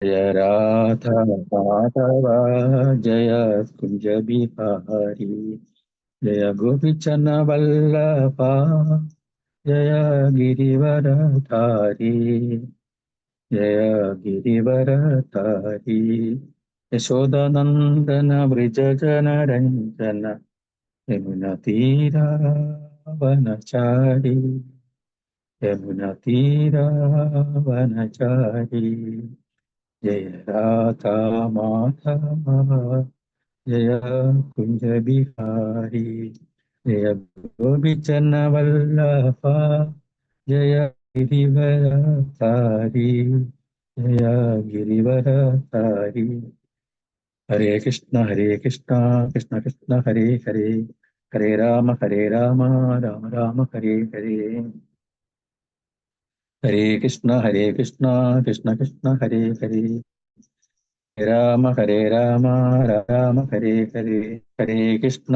जय राधा माधव जय कुंज बिहारी जय गोपीचन वल्लभा जय गिरिवरधारी जय गिरिवरधारी यशोदनन्दन व्रज जन रञ्जन यमुना तीरावनचारी यमुना तीरावनचारी जय राधा माधव जय कुंज बिहारी जय गोपीचन वल्लभा जय गिरिवरधारी जय गिरिवरधारी हरे कृष्ण कृष्ण कृष्ण हरे हरे हरे राम राम राम हरे हरे हरे कृष्ण कृष्ण कृष्ण हरे हरे हरे राम राम हरे हरे हरे कृष्ण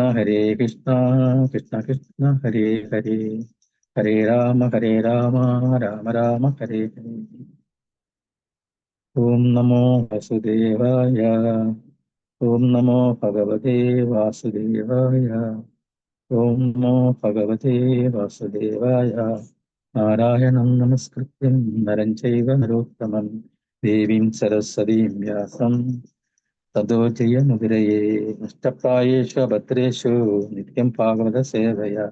कृष्ण कृष्ण हरे हरे हरे राम राम राम हरे हरे ओम नमो वसुदेवाय ओम नमो भगवते वासुदेवाय ओम नमो भगवते वासुदेवाय नारायणं नमस्कृत्यं नरं चैव नरोत्तमं देवीं सरस्वतीं व्यासं ततो जयमुदीरये नष्टप्रायेषु भद्रेषु नित्यं भागवत सेवया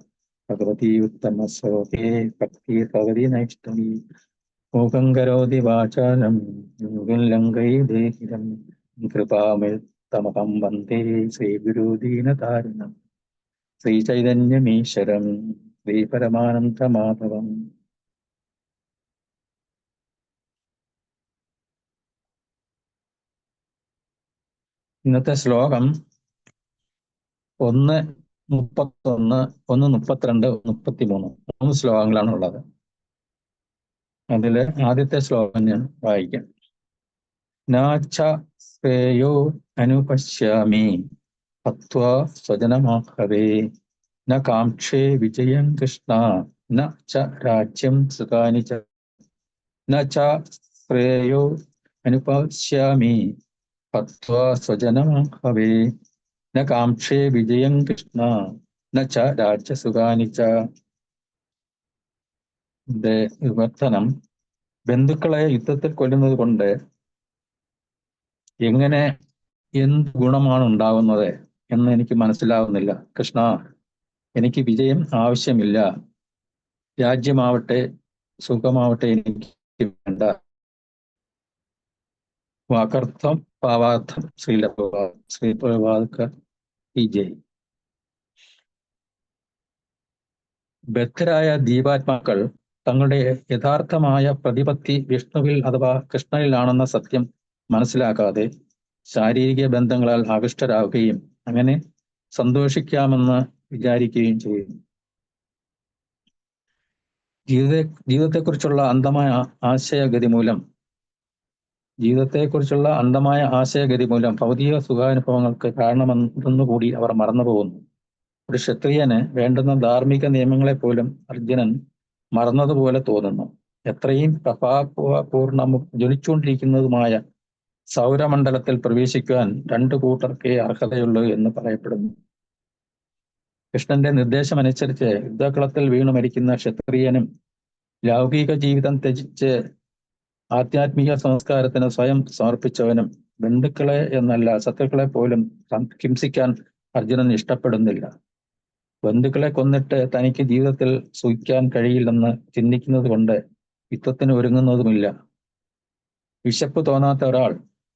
भगवती उत्तमश्लोके भक्तिर्भवति नैष्ठवी मूकं करोति वाचालं लङ्घयेदेहिरं कृपामित्तमहं वन्दे श्रीगुरुदीनतारिणम् ശ്രീചൈതന്യമീശ്വരം ശ്രീപരമാനന്ദമാധവം. ഇന്നത്തെ ശ്ലോകം 1:31, 1:32, 33 3 ശ്ലോകങ്ങളാണ് ഉള്ളത്. അതിൽ ആദ്യത്തെ ശ്ലോകം ഞാൻ വായിക്കാം. നാച്ച ശ്രേയോ അനുപശ്യാമി ഹത്വാ സ്വജനമാഹവേ ന കാംക്ഷേ വിജയം കൃഷ്ണ ന ച രാജ്യം സുഖാനി ച ന ച ശ്രേയോ അനുപശ്യാമി ഹത്വാ സ്വജനമാഹവേ ന കാംക്ഷേ വിജയം കൃഷ്ണ ന ച രാജ്യസുഖാനി ച. വിവർത്തനം: ബന്ധുക്കളെ യുദ്ധത്തിൽ കൊല്ലുന്നത് കൊണ്ട് എങ്ങനെ എന്ത് ഗുണമാണ് ഉണ്ടാകുന്നത് എന്ന് എനിക്ക് മനസ്സിലാവുന്നില്ല. കൃഷ്ണ, എനിക്ക് വിജയം ആവശ്യമില്ല, രാജ്യമാവട്ടെ സുഖമാവട്ടെ എനിക്ക് വേണ്ട. വാക്കർത്ഥം ഭാവാർത്ഥം ശ്രീപ്രഭാകർ ജയ്. ബദ്ധരായ ദീപാത്മാക്കൾ തങ്ങളുടെ യഥാർത്ഥമായ പ്രതിപത്തി വിഷ്ണുവിൽ അഥവാ കൃഷ്ണനിലാണെന്ന സത്യം മനസ്സിലാക്കാതെ ശാരീരിക ബന്ധങ്ങളാൽ ആകൃഷ്ടരാകുകയും അങ്ങനെ സന്തോഷിക്കാമെന്ന് വിചാരിക്കുകയും ചെയ്യുന്നു. ജീവിതത്തെക്കുറിച്ചുള്ള അന്ധമായ ആശയഗതി മൂലം ഭൗതിക സുഖാനുഭവങ്ങൾക്ക് കാരണമെന്നുകൂടി അവർ മറന്നുപോകുന്നു. ഒരു ക്ഷത്രിയന് വേണ്ടുന്ന ധാർമ്മിക നിയമങ്ങളെപ്പോലും അർജുനൻ മറന്നതുപോലെ തോന്നുന്നു. എത്രയും പ്രഭാപൂർണവും ജ്വലിച്ചുകൊണ്ടിരിക്കുന്നതുമായ സൗരമണ്ഡലത്തിൽ പ്രവേശിക്കുവാൻ 2 കൂട്ടർക്കേ അർഹതയുള്ളൂ എന്ന് പറയപ്പെടുന്നു. കൃഷ്ണന്റെ നിർദ്ദേശമനുസരിച്ച് യുദ്ധക്കളത്തിൽ വീണു മരിക്കുന്ന ക്ഷത്രിയനും ലൗകിക ജീവിതം ത്യജിച്ച് ആധ്യാത്മിക സംസ്കാരത്തിന് സ്വയം സമർപ്പിച്ചവനും ബന്ധുക്കളെ എന്നല്ല ശത്രുക്കളെ പോലും ഹിംസിക്കാൻ അർജുനൻ ഇഷ്ടപ്പെടുന്നില്ല. ബന്ധുക്കളെ കൊന്നിട്ട് തനിക്ക് ജീവിതത്തിൽ സുഖിക്കാൻ കഴിയില്ലെന്ന് ചിന്തിക്കുന്നത് കൊണ്ട് യുദ്ധത്തിന് ഒരുങ്ങുന്നതുമില്ല. വിശപ്പ് തോന്നാത്ത ഒരാൾ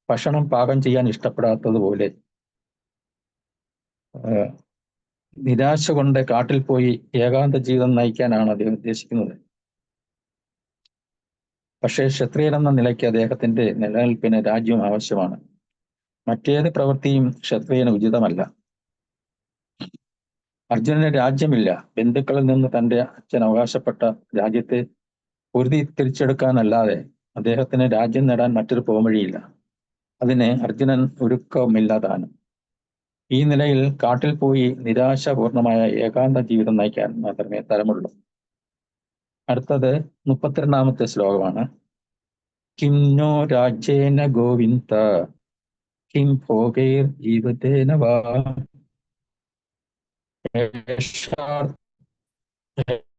ഭക്ഷണം പാകം ചെയ്യാൻ ഇഷ്ടപ്പെടാത്തതുപോലെ നിരാശ കൊണ്ട് കാട്ടിൽ പോയി ഏകാന്ത ജീവിതം നയിക്കാനാണ് അദ്ദേഹം ഉദ്ദേശിക്കുന്നത്. പക്ഷേ ക്ഷത്രിയൻ എന്ന നിലയ്ക്ക് അദ്ദേഹത്തിന്റെ നിലനിൽപ്പിന് രാജ്യം ആവശ്യമാണ്. മറ്റേത് പ്രവൃത്തിയും ക്ഷത്രിയന് ഉചിതമല്ല. അർജുനന് രാജ്യമില്ല. ബന്ധുക്കളിൽ നിന്ന് തന്റെ അച്ഛൻ അവകാശപ്പെട്ട രാജ്യത്തെ തിരിച്ചെടുക്കാനല്ലാതെ അദ്ദേഹത്തിന് രാജ്യം നേടാൻ മറ്റൊരു പോംവഴിയില്ല. അതിന് അർജുനൻ ഒരുക്കമില്ലാതാനും. ഈ നിലയിൽ കാട്ടിൽ പോയി നിരാശപൂർണമായ ഏകാന്ത ജീവിതം നയിക്കാൻ മാത്രമേ തരമുള്ളൂ. അടുത്തത് 32-ാമത്തെ ശ്ലോകമാണ്. കിം നോ രാജ്യേന ഗോവിന്ദ കിം ഭോഗൈർ ജീവതേന വാ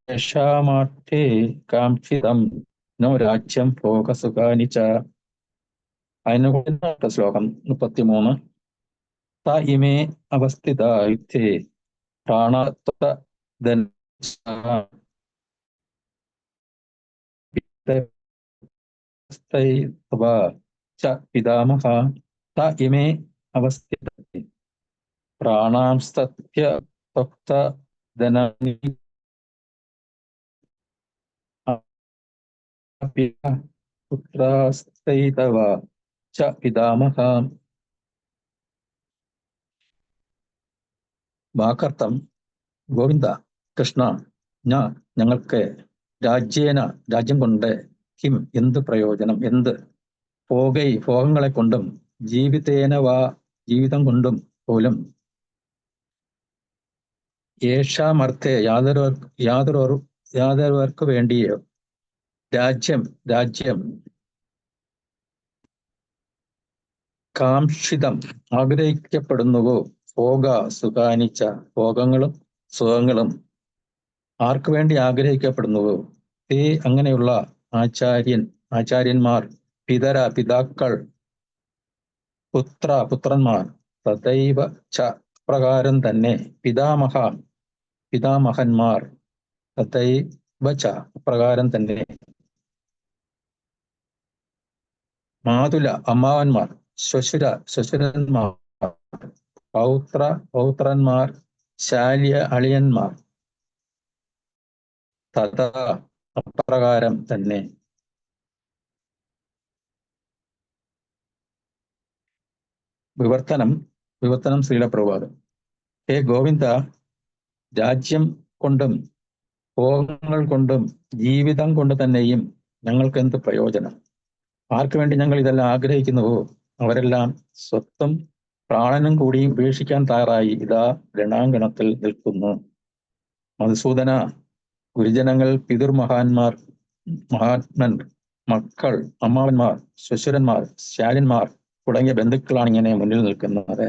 യേഷാമാർത്ഥേ കാംക്ഷിതം നോ രാജ്യം ഭോഗസുഖാനി ച. അതിന് ശ്ലോകം 33. ത ഇമേ അവസ്ഥിത യുദ്ധേ പ്രാണാത്വ ച പിതാമഹ ത ഇമേ അവസ്ഥിത പ്രാണാംസ്തത്യ ഭക്ത ധനാനി പുത്രാസ്തൈതവ ച പിതാമഹ. വാക്കർത്ഥം: ഗോവിന്ദ, കൃഷ്ണ, ഞങ്ങൾക്ക് രാജ്യേന രാജ്യം കൊണ്ട് കിം എന്ത് പ്രയോജനം, എന്ത് ഭോഗങ്ങളെ കൊണ്ടും ജീവിതേന വാ ജീവിതം കൊണ്ടും പോലും യേഷാമർത്ഥേ യാതൊരുവർക്ക് വേണ്ടിയോ രാജ്യം കാംക്ഷിതം ആഗ്രഹിക്കപ്പെടുന്നുവോ ഭോഗ സുഖാനിച്ച ഭോഗങ്ങളും സുഖങ്ങളും ആർക്കു വേണ്ടി ആഗ്രഹിക്കപ്പെടുന്നുവോ തേ അങ്ങനെയുള്ള ആചാര്യന്മാർ പിതാക്കൾ പുത്രന്മാർ തഥൈവ ച പ്രകാരം തന്നെ പിതാമഹന്മാർ തഥൈവ ച പ്രകാരം തന്നെ മാതുല അമ്മാവന്മാർ ശ്വശുരന്മാർ പൗത്രന്മാർ ശാല്യ അളിയന്മാർ തഥാ അപ്രകാരം തന്നെ. വിവർത്തനം ശ്രീല പ്രഭാതം. ഹേ ഗോവിന്ദ, രാജ്യം കൊണ്ടും ഭോഗങ്ങൾ കൊണ്ടും ജീവിതം കൊണ്ട് തന്നെയും ഞങ്ങൾക്ക് എന്ത് പ്രയോജനം? ആർക്കു വേണ്ടി ഞങ്ങൾ ഇതെല്ലാം ആഗ്രഹിക്കുന്നുവോ അവരെല്ലാം സ്വത്തും പ്രാണനും കൂടി ഉപേക്ഷിക്കാൻ തയ്യാറായി ഇതാ രണാങ്കണത്തിൽ നിൽക്കുന്നു. മധുസൂദന, ഗുരുജനങ്ങൾ, പിതൃമഹാന്മാർ, മഹാത്മൻ, മക്കൾ, അമ്മാവന്മാർ, ശ്വശുരന്മാർ, ശാര്യന്മാർ തുടങ്ങിയ ബന്ധുക്കളാണ് ഇങ്ങനെ മുന്നിൽ നിൽക്കുന്നത്.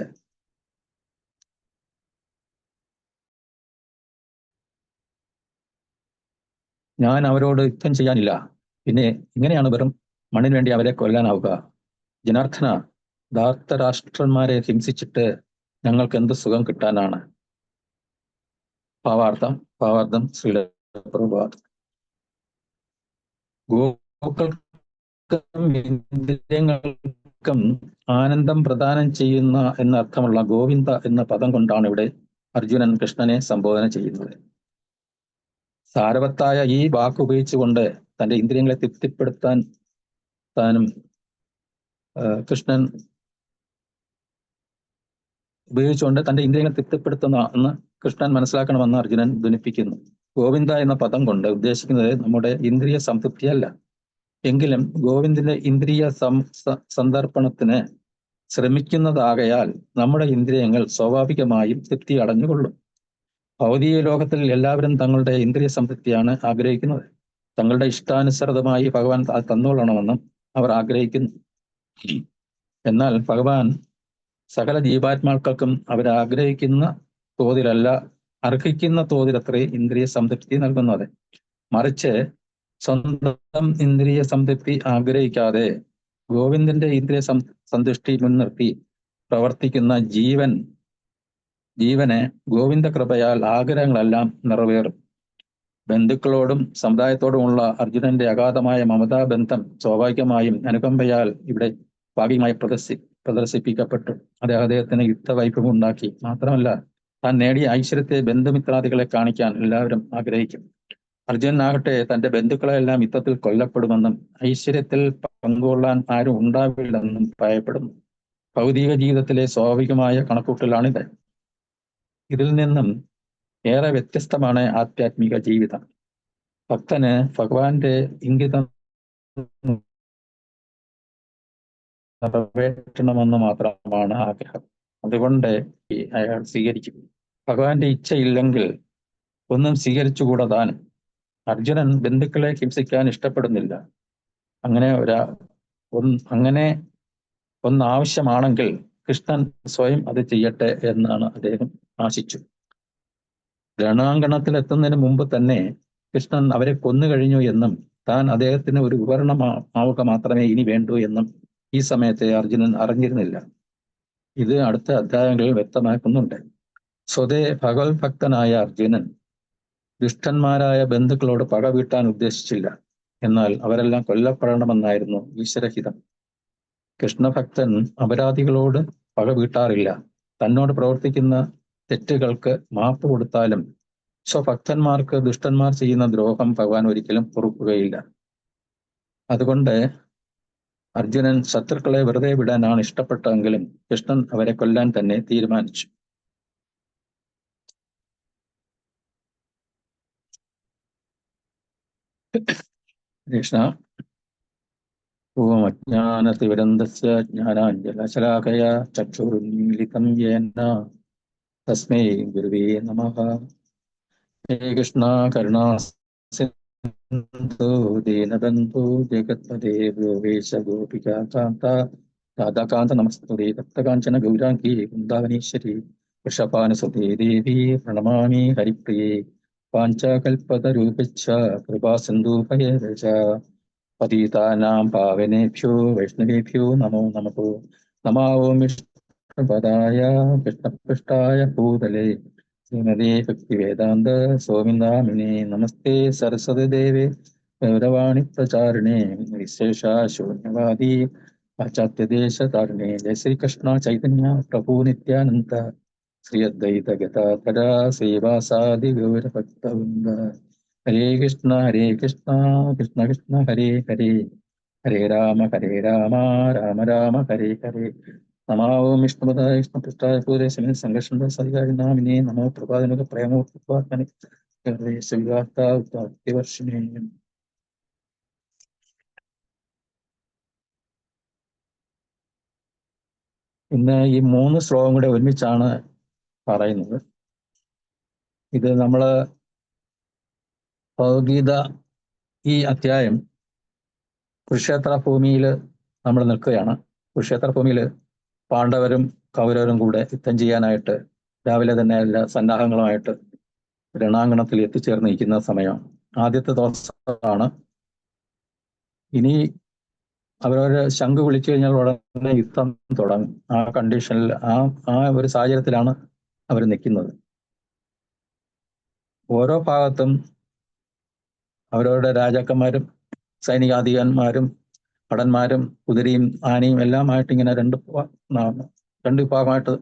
ഞാൻ അവരോട് യുദ്ധം ചെയ്യാനില്ല, പിന്നെ ഇങ്ങനെയാണ് വെറും മണ്ണിന് വേണ്ടി അവരെ കൊല്ലാനാവുക? ജനാർദ്ദന, ധാർത്തരാഷ്ട്രന്മാരെ ഹിംസിച്ചിട്ട് ഞങ്ങൾക്ക് എന്ത് സുഖം കിട്ടാനാണ്? ഭാവാർത്ഥം ശ്രീല പ്രഭാത്. ഗോക്കൾക്കും ഇന്ദ്രിയങ്ങൾക്കും ആനന്ദം പ്രദാനം ചെയ്യുന്ന എന്നർത്ഥമുള്ള ഗോവിന്ദ എന്ന പദം കൊണ്ടാണ് ഇവിടെ അർജുനൻ കൃഷ്ണനെ സംബോധന ചെയ്യുന്നത്. സാരവത്തായ ഈ വാക്ക് ഉപയോഗിച്ചുകൊണ്ട് തന്റെ ഇന്ദ്രിയങ്ങളെ തൃപ്തിപ്പെടുത്താനും കൃഷ്ണൻ ഉപയോഗിച്ചുകൊണ്ട് തന്റെ ഇന്ദ്രിയങ്ങളെ തൃപ്തിപ്പെടുത്തുന്ന എന്ന് കൃഷ്ണൻ മനസ്സിലാക്കണമെന്ന് അർജുനൻ ധ്വനിപ്പിക്കുന്നു. ഗോവിന്ദ എന്ന പദം കൊണ്ട് ഉദ്ദേശിക്കുന്നത് നമ്മുടെ ഇന്ദ്രിയ സംതൃപ്തിയല്ല, എങ്കിലും ഗോവിന്ദന്റെ ഇന്ദ്രിയ സന്ദർപ്പണത്തിന് ശ്രമിക്കുന്നതാകയാൽ നമ്മുടെ ഇന്ദ്രിയങ്ങൾ സ്വാഭാവികമായും തൃപ്തി അടഞ്ഞുകൊള്ളും. ഭൗതിക ലോകത്തിൽ എല്ലാവരും തങ്ങളുടെ ഇന്ദ്രിയ സംതൃപ്തിയാണ് ആഗ്രഹിക്കുന്നത്. തങ്ങളുടെ ഇഷ്ടാനുസൃതമായി ഭഗവാൻ തന്നുകൊള്ളണമെന്നും അവർ ആഗ്രഹിക്കുന്നു. എന്നാൽ ഭഗവാൻ സകല ജീവാത്മാക്കൾക്കും അവരാഗ്രഹിക്കുന്ന തോതിലല്ല, അർഹിക്കുന്ന തോതിലത്രേ ഇന്ദ്രിയ സംതൃപ്തി നൽകുന്നത്. മറിച്ച് സ്വന്തം ഇന്ദ്രിയ സംതൃപ്തി ആഗ്രഹിക്കാതെ ഗോവിന്ദന്റെ ഇന്ദ്രിയ സന്തുഷ്ടി മുൻനിർത്തി പ്രവർത്തിക്കുന്ന ജീവനെ ഗോവിന്ദ കൃപയാൽ ആഗ്രഹങ്ങളെല്ലാം നിറവേറും. ബന്ധുക്കളോടും സമുദായത്തോടുമുള്ള അർജുനന്റെ അഗാധമായ മമതാബന്ധം സ്വാഭാവികമായും അനുകമ്പയാൽ ഇവിടെ ഭാഗികമായി പ്രദർശിപ്പിക്കപ്പെട്ടു. അദ്ദേഹത്തിന് യുദ്ധവൈഭവം ഉണ്ടാക്കി. മാത്രമല്ല, താൻ നേടിയ ഐശ്വര്യത്തെ ബന്ധുമിത്രാദികളെ കാണിക്കാൻ എല്ലാവരും ആഗ്രഹിക്കും. അർജുനനാകട്ടെ തന്റെ ബന്ധുക്കളെല്ലാം യുദ്ധത്തിൽ കൊല്ലപ്പെടുമെന്നും ഐശ്വര്യത്തിൽ പങ്കുകൊള്ളാൻ ആരും ഉണ്ടാവില്ലെന്നും ഭയപ്പെടുന്നു. ഭൗതിക ജീവിതത്തിലെ സ്വാഭാവികമായ കണക്കൂട്ടലാണിത്. ഇതിൽ നിന്നും ഏറെ വ്യത്യസ്തമാണ് ആധ്യാത്മിക ജീവിതം. ഭക്തന് ഭഗവാന്റെ ഇംഗിതം നിറവേറ്റണമെന്ന് മാത്രമാണ് ആഗ്രഹം. അതുകൊണ്ട് അയാൾ സ്വീകരിക്കും. ഭഗവാന്റെ ഇച്ഛയില്ലെങ്കിൽ ഒന്നും സ്വീകരിച്ചുകൂടാ താൻ. അർജുനൻ ബന്ധുക്കളെ ഹിംസിക്കാൻ ഇഷ്ടപ്പെടുന്നില്ല. അങ്ങനെ അങ്ങനെ ഒന്നാവശ്യമാണെങ്കിൽ കൃഷ്ണൻ സ്വയം അത് ചെയ്യട്ടെ എന്നാണ് അദ്ദേഹം ആശിച്ചു. രണാങ്കണത്തിൽ എത്തുന്നതിന് മുമ്പ് തന്നെ കൃഷ്ണൻ അവരെ കൊന്നു കഴിഞ്ഞു എന്നും താൻ അദ്ദേഹത്തിന് ഒരു ഉപകരണമാവുക മാത്രമേ ഇനി വേണ്ടൂ എന്നും ഈ സമയത്തെ അർജുനൻ അറിഞ്ഞിരുന്നില്ല. ഇത് അടുത്ത അധ്യായങ്ങളിൽ വ്യക്തമാക്കുന്നുണ്ട്. സ്വതേ ഭഗവത് ഭക്തനായ അർജുനൻ ദുഷ്ടന്മാരായ ബന്ധുക്കളോട് പക വീട്ടാൻ ഉദ്ദേശിച്ചില്ല. എന്നാൽ അവരെല്ലാം കൊല്ലപ്പെടണമെന്നായിരുന്നു ഈശ്വരഹിതം. കൃഷ്ണഭക്തൻ അപരാധികളോട് പക വീട്ടാറില്ല. തന്നോട് പ്രവർത്തിക്കുന്ന തെറ്റുകൾക്ക് മാപ്പ് കൊടുത്താലും സ്വഭക്തന്മാർക്ക് ദുഷ്ടന്മാർ ചെയ്യുന്ന ദ്രോഹം ഭഗവാൻ ഒരിക്കലും പൊറുക്കുകയില്ല. അതുകൊണ്ട് അർജുനൻ ശത്രുക്കളെ വെറുതെ വിടാനാണ് ഇഷ്ടപ്പെട്ടതെങ്കിലും കൃഷ്ണൻ അവരെ കൊല്ലാൻ തന്നെ തീരുമാനിച്ചു. കൃഷ്ണ ഓം അജ്ഞാനതിമിരന്ധസ്യ ജ്ഞാനാഞ്ജനശലാകയാ ചക്ഷുരുന്മീലിതം യേന തസ്മൈ ഗുരുവേ നമഃ. ഹേ കൃഷ്ണ കരുണാ സിന്ധു ദീനബന്ധു ജഗത്പദേ ഗോപേശ ഗോപികാകാന്ത രാധാകാന്ത നമസ്തുതേ തപ്തകാഞ്ചന ഗൗരാംഗീ വൃന്ദാവനീശ്വരി വൃഷഭാനുസുതേ ദേവി പ്രണമാമി ഹരിപ്രിയേ പാഞ്ചകൽപതരൂപിച്ഛ കൃപാസിന്ധൂഭയരജ പതിതാനാം പാവനേഭ്യോ വൈഷ്ണവേഭ്യോ നമോ നമഃ. നമോ വിഷ്ണുപദായ കൃഷ്ണപൃഷ്ഠായ ഭൂതലേ ശ്രീമതേ ഭക്തിവേദാന്ത സ്വാമിനാമിനേ നമസ്തേ സരസ്വതി ദേവേ ഗൗരവാണി പ്രചാരിണേ വിശേഷശൂന്യവാദി പാശ്ചാത്യദേശതാരിണേ. ജയ ശ്രീകൃഷ്ണ ചൈതന്യ പ്രഭു നിത്യാനന്ദ ശ്രീ അദ്വൈത ഗദാധര ശ്രീവാസാദി ഗൗരഭക്തവൃന്ദ. ഹരേ കൃഷ്ണ കൃഷ്ണ കൃഷ്ണ ഹരേ ഹരേ ഹരേ രാമ രാമ രാമ ഹരേ ഹരേ. നമോ വിഷ്ണുപദായ വിഷ്ണുപൃഷ്ഠായ ഭൂതേശമിന് സംഘർഷണ സരിനാമിനെ നമോ പ്രഭാതനുക പ്രേമോത്പാത്മനി വർഷിണേ. ഇന്ന് ഈ 3 ശ്ലോകം കൂടെ ഒരുമിച്ചാണ് പറയുന്നത്. ഇത് നമ്മള് ഭഗവത്ഗീത ഈ അധ്യായം കുരുക്ഷേത്ര ഭൂമിയിൽ നമ്മൾ നിൽക്കുകയാണ്. കുരുക്ഷേത്ര ഭൂമിയിൽ പാണ്ഡവരും കൗരവരും കൂടെ യുദ്ധം ചെയ്യാനായിട്ട് രാവിലെ തന്നെ എല്ലാ സന്നാഹങ്ങളുമായിട്ട് രണാങ്കണത്തിൽ എത്തിച്ചേർന്നിരിക്കുന്ന സമയമാണ്. ആദ്യത്തെ ദിവസമാണ്. ഇനി അവരൊരു ശംഖ് വിളിച്ചു കഴിഞ്ഞാൽ ഉടനെ യുദ്ധം തുടങ്ങും. ആ കണ്ടീഷനിൽ ആ ഒരു സാഹചര്യത്തിലാണ് അവർ നിൽക്കുന്നത്. ഓരോ ഭാഗത്തും അവരവരുടെ രാജാക്കന്മാരും സൈനികാധിപന്മാരും ഭടന്മാരും കുതിരയും ആനയും എല്ലാമായിട്ട് ഇങ്ങനെ രണ്ട് വിഭാഗമായിട്ട്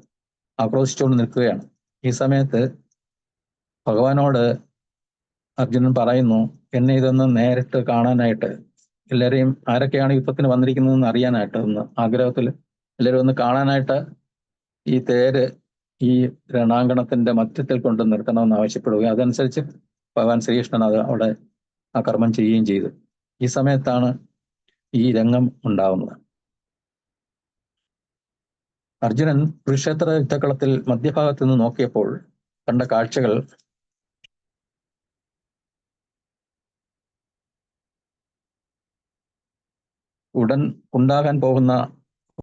ആക്രോശിച്ചുകൊണ്ട് നിൽക്കുകയാണ്. ഈ സമയത്ത് ഭഗവാനോട് അർജുനൻ പറയുന്നു, എന്നെ ഇതൊന്ന് നേരിട്ട് കാണാനായിട്ട്, എല്ലാവരെയും ആരൊക്കെയാണ് യുദ്ധത്തിന് വന്നിരിക്കുന്നതെന്ന് അറിയാനായിട്ട് ഒന്ന് ആഗ്രഹത്തിൽ എല്ലാവരും ഒന്ന് കാണാനായിട്ട് ഈ തേര് ഈ രണാങ്കണത്തിന്റെ മധ്യത്തിൽ കൊണ്ട് നിർത്തണമെന്ന് ആവശ്യപ്പെടുകയും അതനുസരിച്ച് ഭഗവാൻ ശ്രീകൃഷ്ണൻ അത് അവിടെ ആ കർമ്മം ചെയ്യുകയും ചെയ്തു. ഈ സമയത്താണ് ഈ രംഗം ഉണ്ടാവുന്നത്. അർജുനൻ കുരുക്ഷേത്ര യുദ്ധക്കളത്തിൽ മധ്യഭാഗത്ത് നിന്ന് നോക്കിയപ്പോൾ കണ്ട കാഴ്ചകൾ ഉടൻ ഉണ്ടാകാൻ പോകുന്ന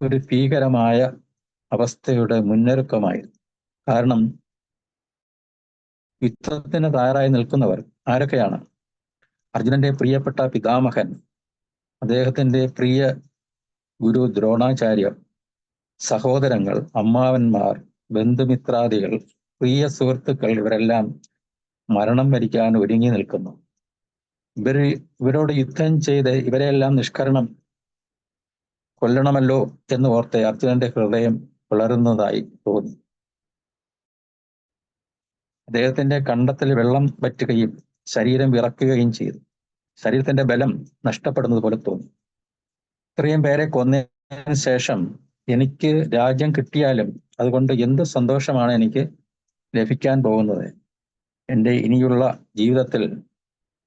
ഒരു ഭീകരമായ അവസ്ഥയുടെ മുന്നൊരുക്കമായിരുന്നു. കാരണം യുദ്ധത്തിന് തയ്യാറായി നിൽക്കുന്നവർ ആരൊക്കെയാണ്? അർജുനന്റെ പ്രിയപ്പെട്ട പിതാമഹൻ, അദ്ദേഹത്തിന്റെ പ്രിയ ഗുരു ദ്രോണാചാര്യർ, സഹോദരങ്ങൾ, അമ്മാവന്മാർ, ബന്ധുമിത്രാദികൾ, പ്രിയ സുഹൃത്തുക്കൾ, ഇവരെല്ലാം മരണം വരിക്കാൻ ഒരുങ്ങി നിൽക്കുന്നു. ഇവരോട് യുദ്ധം ചെയ്ത് ഇവരെല്ലാം നിഷ്കരണം കൊല്ലണമല്ലോ എന്ന് ഓർത്ത് അർജുനന്റെ ഹൃദയം പിളരുന്നതായി തോന്നി. അദ്ദേഹത്തിന്റെ കണ്ടത്തിൽ വെള്ളം വറ്റുകയും ശരീരം വിറക്കുകയും ചെയ്തു. ശരീരത്തിന്റെ ബലം നഷ്ടപ്പെടുന്നത് പോലെ തോന്നി. ഇത്രയും പേരെ കൊന്നതിന് ശേഷം എനിക്ക് രാജ്യം കിട്ടിയാലും അതുകൊണ്ട് എന്ത് സന്തോഷമാണ് എനിക്ക് ലഭിക്കാൻ പോകുന്നത്? എൻ്റെ ഇനിയുള്ള ജീവിതത്തിൽ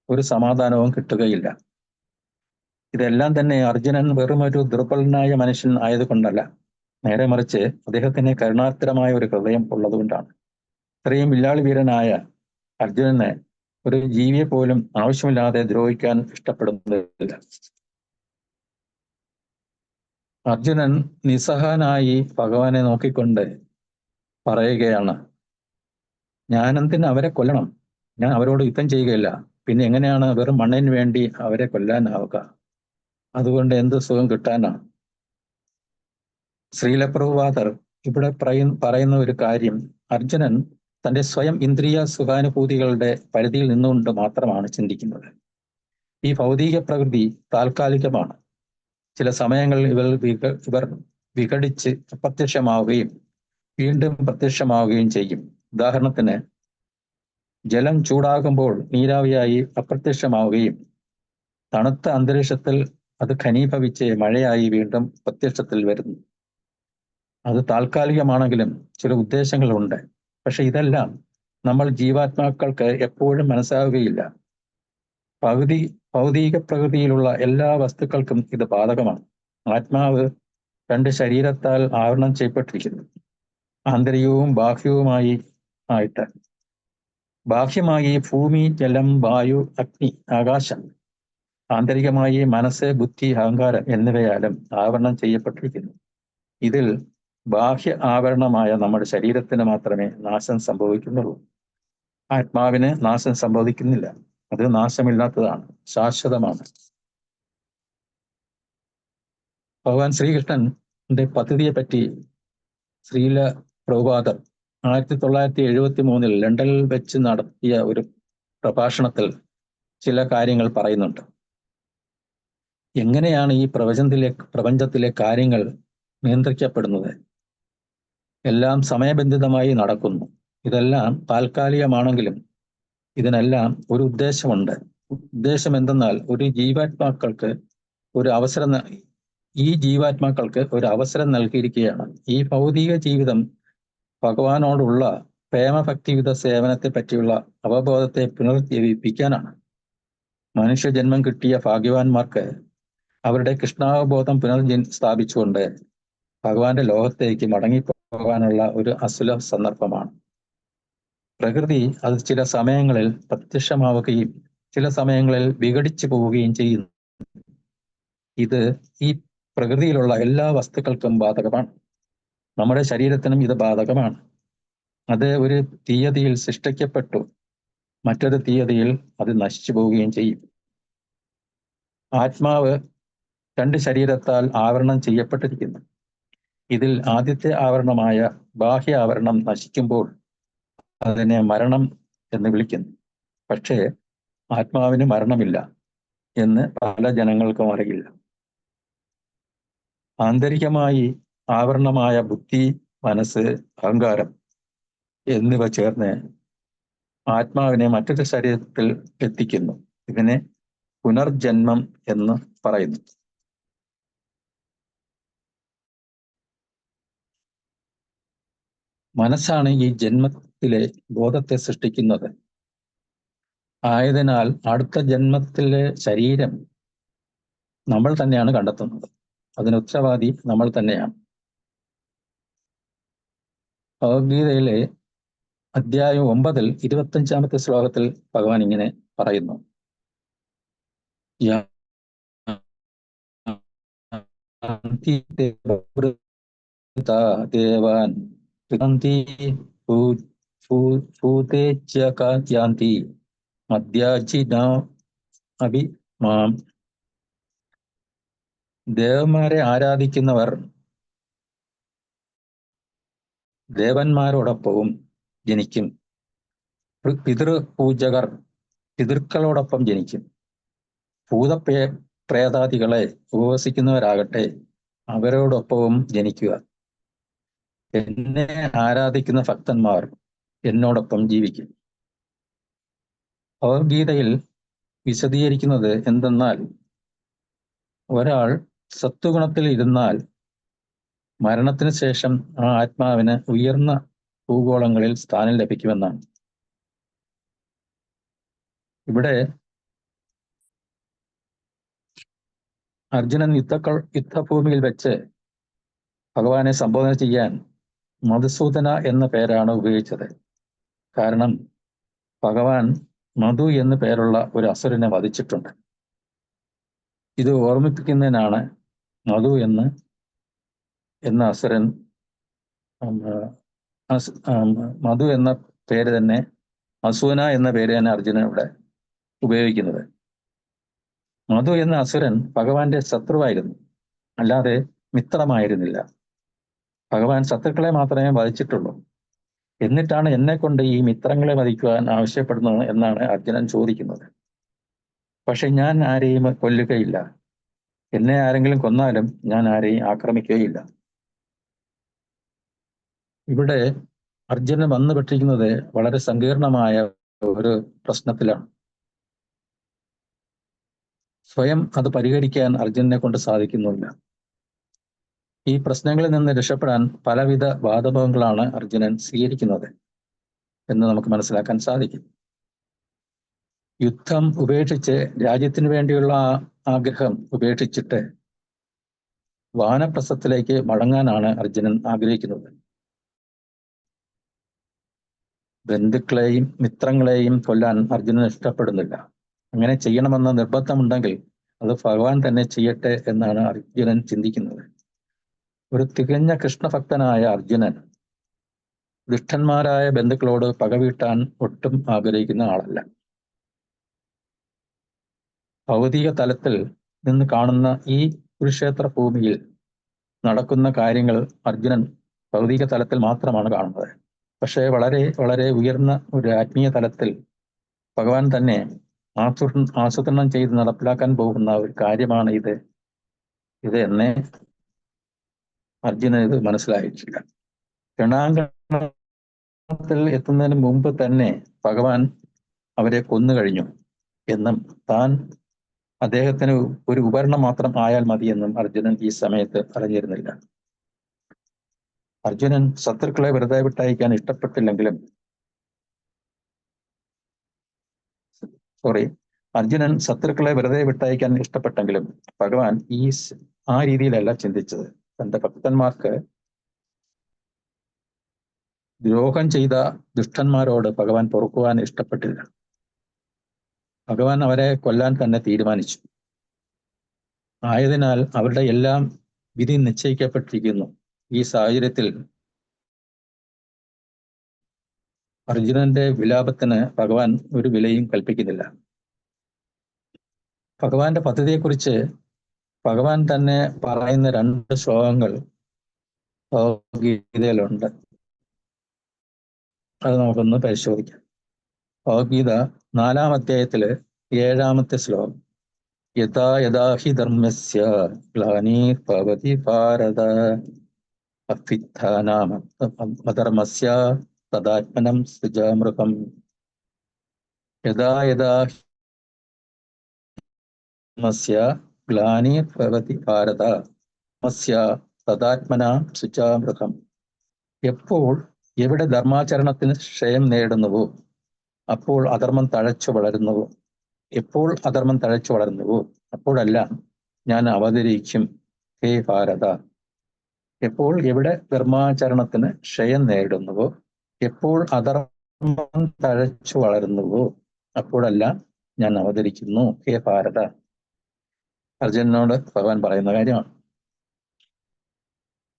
ഒരു സമാധാനവും കിട്ടുകയില്ല. ഇതെല്ലാം തന്നെ അർജുനൻ വെറുമൊരു ദുർബലനായ മനുഷ്യൻ ആയതുകൊണ്ടല്ല, നേരെ മറിച്ച് അദ്ദേഹത്തിന് കരുണാർദ്രമായ ഒരു ഹൃദയം ഉള്ളതുകൊണ്ടാണ്. ഇത്രയും വില്ലാളി വീരനായ അർജുനനെ ഒരു ജീവിയെ പോലും ആവശ്യമില്ലാതെ ദ്രോഹിക്കാൻ ഇഷ്ടപ്പെടുന്നില്ല. അർജുനൻ നിസ്സഹായനായി ഭഗവാനെ നോക്കിക്കൊണ്ട് പറയുകയാണ്, ഞാനെന്തിന് അവരെ കൊല്ലണം? ഞാൻ അവരോട് യുദ്ധം ചെയ്യുകയില്ല. പിന്നെ എങ്ങനെയാണ് വെറും മണ്ണിന് വേണ്ടി അവരെ കൊല്ലാനാവുക? അതുകൊണ്ട് എന്ത് സുഖം കിട്ടാനാണ്? ശ്രീല പ്രഭുപാദർ ഇവിടെ പറയുന്ന ഒരു കാര്യം, അർജുനൻ തന്റെ സ്വയം ഇന്ദ്രിയ സുഖാനുഭൂതികളുടെ പരിധിയിൽ നിന്നുകൊണ്ട് മാത്രമാണ് ചിന്തിക്കുന്നത്. ഈ ഭൗതിക പ്രകൃതി താൽക്കാലികമാണ്. ചില സമയങ്ങളിൽ ഇവർ വിഘടിച്ച് അപ്രത്യക്ഷമാവുകയും വീണ്ടും പ്രത്യക്ഷമാവുകയും ചെയ്യും. ഉദാഹരണത്തിന്, ജലം ചൂടാകുമ്പോൾ നീരാവിയായി അപ്രത്യക്ഷമാവുകയും തണുത്ത അന്തരീക്ഷത്തിൽ അത് ഘനീഭവിച്ച് മഴയായി വീണ്ടും പ്രത്യക്ഷത്തിൽ വരുന്നു. അത് താൽക്കാലികമാണെങ്കിലും ചില ഉദ്ദേശങ്ങളുണ്ട്. പക്ഷെ ഇതെല്ലാം നമ്മൾ ജീവാത്മാക്കൾക്ക് എപ്പോഴും മനസ്സാവുകയില്ല. ഭൗതിക പ്രകൃതിയിലുള്ള എല്ലാ വസ്തുക്കൾക്കും ഇത് ബാധകമാണ്. ആത്മാവ് രണ്ട് ശരീരത്താൽ ആവരണം ചെയ്യപ്പെട്ടിരിക്കുന്നു. ആന്തരികവും ബാഹ്യവുമായി ആയിട്ട്. ബാഹ്യമായി ഭൂമി, ജലം, വായു, അഗ്നി, ആകാശം. ആന്തരികമായി മനസ്സ്, ബുദ്ധി, അഹങ്കാരം എന്നിവയാലും ആവരണം ചെയ്യപ്പെട്ടിരിക്കുന്നു. ഇതിൽ ബാഹ്യ ആവരണമായ നമ്മുടെ ശരീരത്തിന് മാത്രമേ നാശം സംഭവിക്കുന്നുള്ളൂ. ആത്മാവിന് നാശം സംഭവിക്കുന്നില്ല. അത് നാശമില്ലാത്തതാണ്, ശാശ്വതമാണ്. ഭഗവാൻ ശ്രീകൃഷ്ണന്റെ പദ്ധതിയെ പറ്റി ശ്രീല പ്രഭുപാദർ 1973 ലണ്ടനിൽ വെച്ച് നടത്തിയ ഒരു പ്രഭാഷണത്തിൽ ചില കാര്യങ്ങൾ പറയുന്നുണ്ട്. എങ്ങനെയാണ് ഈ പ്രപഞ്ചത്തിലെ കാര്യങ്ങൾ നിയന്ത്രിക്കപ്പെടുന്നത്? എല്ലാം സമയബന്ധിതമായി നടക്കുന്നു. ഇതെല്ലാം താൽക്കാലികമാണെങ്കിലും ഇതിനെല്ലാം ഒരു ഉദ്ദേശമുണ്ട്. ഉദ്ദേശം എന്തെന്നാൽ ഈ ജീവാത്മാക്കൾക്ക് ഒരു അവസരം നൽകിയിരിക്കുകയാണ്. ഈ ഭൗതിക ജീവിതം ഭഗവാനോടുള്ള പ്രേമഭക്തിയുത സേവനത്തെ പറ്റിയുള്ള അവബോധത്തെ പുനർജീവിപ്പിക്കാനാണ്. മനുഷ്യജന്മം കിട്ടിയ ഭാഗ്യവാന്മാർക്ക് അവരുടെ കൃഷ്ണാവബോധം സ്ഥാപിച്ചുകൊണ്ട് ഭഗവാന്റെ ലോകത്തേക്ക് മടങ്ങിപ്പോകാനുള്ള ഒരു അസുലഭ സന്ദർഭമാണ്. പ്രകൃതി അത് ചില സമയങ്ങളിൽ പ്രത്യക്ഷമാവുകയും ചില സമയങ്ങളിൽ വിഘടിച്ചു പോവുകയും ചെയ്യുന്നു. ഇത് ഈ പ്രകൃതിയിലുള്ള എല്ലാ വസ്തുക്കൾക്കും ബാധകമാണ്. നമ്മുടെ ശരീരത്തിനും ഇത് ബാധകമാണ്. അത് ഒരു തീയതിയിൽ സൃഷ്ടിക്കപ്പെട്ടു, മറ്റൊരു തീയതിയിൽ അത് നശിച്ചു പോവുകയും ചെയ്യും. ആത്മാവ് രണ്ട് ശരീരത്താൽ ആവരണം ചെയ്യപ്പെട്ടിരിക്കുന്നു. ഇതിൽ ആദ്യത്തെ ആവരണമായ ബാഹ്യ ആവരണം നശിക്കുമ്പോൾ അതിനെ മരണം എന്ന് വിളിക്കുന്നു. പക്ഷേ ആത്മാവിന് മരണമില്ല എന്ന് പല ജനങ്ങൾക്കും അറിയില്ല. ആന്തരികമായി ആവരണമായ ബുദ്ധി, മനസ്സ്, അഹങ്കാരം എന്നിവ ചേർന്ന് ആത്മാവിനെ മറ്റൊരു ശരീരത്തിൽ എത്തിക്കുന്നു. ഇതിനെ പുനർജന്മം എന്ന് പറയുന്നു. മനസ്സാണ് ഈ ജന്മത്തിലെ ബോധത്തെ സൃഷ്ടിക്കുന്നത്. ആയതിനാൽ അടുത്ത ജന്മത്തിലെ ശരീരം നമ്മൾ തന്നെയാണ് കണ്ടെത്തുന്നത്. അതിന് ഉത്തരവാദി നമ്മൾ തന്നെയാണ്. ഭഗവത്ഗീതയിലെ അധ്യായം 9 25-ാമത്തെ ശ്ലോകത്തിൽ ഭഗവാൻ ഇങ്ങനെ പറയുന്നു: ദേവാൻ ദേവന്മാരെ ആരാധിക്കുന്നവർ ദേവന്മാരോടൊപ്പവും ജനിക്കും. പിതൃപൂജകർ പിതൃക്കളോടൊപ്പം ജനിക്കും. ഭൂതപ്രേതാദികളെ ഉപവസിക്കുന്നവരാകട്ടെ അവരോടൊപ്പവും ജനിക്കുക. എന്നെ ആരാധിക്കുന്ന ഭക്തന്മാർ എന്നോടൊപ്പം ജീവിക്കും. ഭഗവത്ഗീതയിൽ വിശദീകരിക്കുന്നത് എന്തെന്നാൽ, ഒരാൾ സത്വഗുണത്തിൽ ഇരുന്നാൽ മരണത്തിന് ശേഷം ആ ആത്മാവിന് ഉയർന്ന ഭൂഗോളങ്ങളിൽ സ്ഥാനം ലഭിക്കുമെന്നാണ്. ഇവിടെ അർജുനൻ യുദ്ധഭൂമിയിൽ വെച്ച് ഭഗവാനെ സംബോധന ചെയ്യാൻ മധുസൂദന എന്ന പേരാണ് ഉപയോഗിച്ചത്. കാരണം ഭഗവാൻ മധു എന്നു പേരുള്ള ഒരു അസുരനെ വധിച്ചിട്ടുണ്ട്. ഇത് ഓർമ്മിപ്പിക്കുന്നതിനാണ് മധു എന്ന് എന്ന അസുരൻ മധു എന്ന പേര് തന്നെ, അസൂന എന്ന പേര് തന്നെ അർജുനൻ ഇവിടെ ഉപയോഗിക്കുന്നത്. മധു എന്ന അസുരൻ ഭഗവാന്റെ ശത്രുവായിരുന്നു, അല്ലാതെ മിത്രമായിരുന്നില്ല. ഭഗവാൻ ശത്രുക്കളെ മാത്രമേ വധിച്ചിട്ടുള്ളൂ. എന്നിട്ടാണ് എന്നെ കൊണ്ട് ഈ മിത്രങ്ങളെ വധിക്കുവാൻ ആവശ്യപ്പെടുന്നത് എന്നാണ് അർജുനൻ ചോദിക്കുന്നത്. പക്ഷെ ഞാൻ ആരെയും കൊല്ലുകയില്ല. എന്നെ ആരെങ്കിലും കൊന്നാലും ഞാൻ ആരെയും ആക്രമിക്കുകയില്ല. ഇവിടെ അർജുനൻ വന്നുപെട്ടിരിക്കുന്നത് വളരെ സങ്കീർണമായ ഒരു പ്രശ്നത്തിലാണ്. സ്വയം അത് പരിഹരിക്കാൻ അർജുനനെ കൊണ്ട് സാധിക്കുന്നില്ല. ഈ പ്രശ്നങ്ങളിൽ നിന്ന് രക്ഷപ്പെടാൻ പലവിധ വാദമുഖങ്ങളാണ് അർജുനൻ സ്വീകരിക്കുന്നത് എന്ന് നമുക്ക് മനസ്സിലാക്കാൻ സാധിക്കും. യുദ്ധം ഉപേക്ഷിച്ച്, രാജ്യത്തിന് വേണ്ടിയുള്ള ആഗ്രഹം ഉപേക്ഷിച്ചിട്ട് വാനപ്രസ്ഥത്തിലേക്ക് മടങ്ങാനാണ് അർജുനൻ ആഗ്രഹിക്കുന്നത്. ബന്ധുക്കളെയും മിത്രങ്ങളെയും കൊല്ലാൻ അർജുനൻ ഇഷ്ടപ്പെടുന്നില്ല. അങ്ങനെ ചെയ്യണമെന്ന നിർബന്ധമുണ്ടെങ്കിൽ അത് ഭഗവാൻ തന്നെ ചെയ്യട്ടെ എന്നാണ് അർജുനൻ ചിന്തിക്കുന്നത്. ഒരു തികഞ്ഞ കൃഷ്ണഭക്തനായ അർജുനൻ ദുഷ്ടന്മാരായ ബന്ധുക്കളോട് പകവീട്ടാൻ ഒട്ടും ആഗ്രഹിക്കുന്ന ആളല്ല. ഭൗതിക തലത്തിൽ നിന്ന് കാണുന്ന ഈ കുരുക്ഷേത്ര ഭൂമിയിൽ നടക്കുന്ന കാര്യങ്ങൾ അർജുനൻ ഭൗതിക തലത്തിൽ മാത്രമാണ് കാണുന്നത്. പക്ഷേ വളരെ വളരെ ഉയർന്ന ഒരു ആത്മീയ തലത്തിൽ ഭഗവാൻ തന്നെ ആസൂത്രണം ചെയ്ത് നടപ്പിലാക്കാൻ പോകുന്ന ഒരു കാര്യമാണ് ഇത് എന്നെ അർജുനൻ ഇത് മനസ്സിലായിട്ടില്ല. രണാങ്കണത്തിൽ എത്തുന്നതിന് മുമ്പ് തന്നെ ഭഗവാൻ അവരെ കൊന്നു കഴിഞ്ഞു എന്നും താൻ അദ്ദേഹത്തിന് ഒരു ഉപകരണം മാത്രം ആയാൽ മതിയെന്നും അർജുനൻ ഈ സമയത്ത് അറിഞ്ഞിരുന്നില്ല. അർജുനൻ ശത്രുക്കളെ വെറുതെ വിട്ടയക്കാൻ ഇഷ്ടപ്പെട്ടില്ലെങ്കിലും അർജുനൻ ശത്രുക്കളെ വെറുതെ വിട്ടയക്കാൻ ഇഷ്ടപ്പെട്ടെങ്കിലും ഭഗവാൻ ആ രീതിയിലല്ല ചിന്തിച്ചത്. തന്റെ ഭക്തന്മാർക്ക് ദ്രോഹം ചെയ്ത ദുഷ്ടന്മാരോട് ഭഗവാൻ പൊറുക്കുവാൻ ഇഷ്ടപ്പെട്ടില്ല. ഭഗവാൻ അവരെ കൊല്ലാൻ തന്നെ തീരുമാനിച്ചു. ആയതിനാൽ അവരുടെ എല്ലാം വിധി നിശ്ചയിക്കപ്പെട്ടിരിക്കുന്നു. ഈ സാഹചര്യത്തിൽ അർജുനന്റെ വിലാപത്തിന് ഭഗവാൻ ഒരു വിലയും കൽപ്പിക്കുന്നില്ല. ഭഗവാന്റെ പദ്ധതിയെക്കുറിച്ച് ഭഗവാൻ തന്നെ പറയുന്ന 2 ശ്ലോകങ്ങൾ ഭഗവത്ഗീതയിലുണ്ട്. അത് നമുക്കൊന്ന് പരിശോധിക്കാം. ഭഗവത്ഗീത 4-ാം അധ്യായത്തില് 7-ാമത്തെ ശ്ലോകം. യഥാ യഥാ ഹി ധർമ്മസ്യ ഗ്ലാനിർഭവതി ഭാരത അഭ്യുത്ഥാനമധർമ്മസ്യ തദാത്മനം സൃജാമൃതം. യഥാ യഥാ ഗ്ലാനിർഭവതി ഭാരത തദാത്മനാ ശുചാമൃതം. എപ്പോൾ എവിടെ ധർമാചരണത്തിന് ക്ഷയം നേടുന്നുവോ അപ്പോൾ അധർമ്മം തഴച്ചു വളരുന്നുവോ, എപ്പോൾ അധർമ്മം തഴച്ചു വളരുന്നുവോ അപ്പോഴെല്ലാം ഞാൻ അവതരിക്കും ഹേ ഭാരത. എപ്പോൾ എവിടെ ധർമാചരണത്തിന് ക്ഷയം നേടുന്നുവോ, എപ്പോൾ അധർമ്മം തഴച്ചു വളരുന്നുവോ അപ്പോഴെല്ലാം ഞാൻ അവതരിക്കുന്നു ഹേ ഭാരത. അർജുനനോട് ഭഗവാൻ പറയുന്ന കാര്യമാണ്.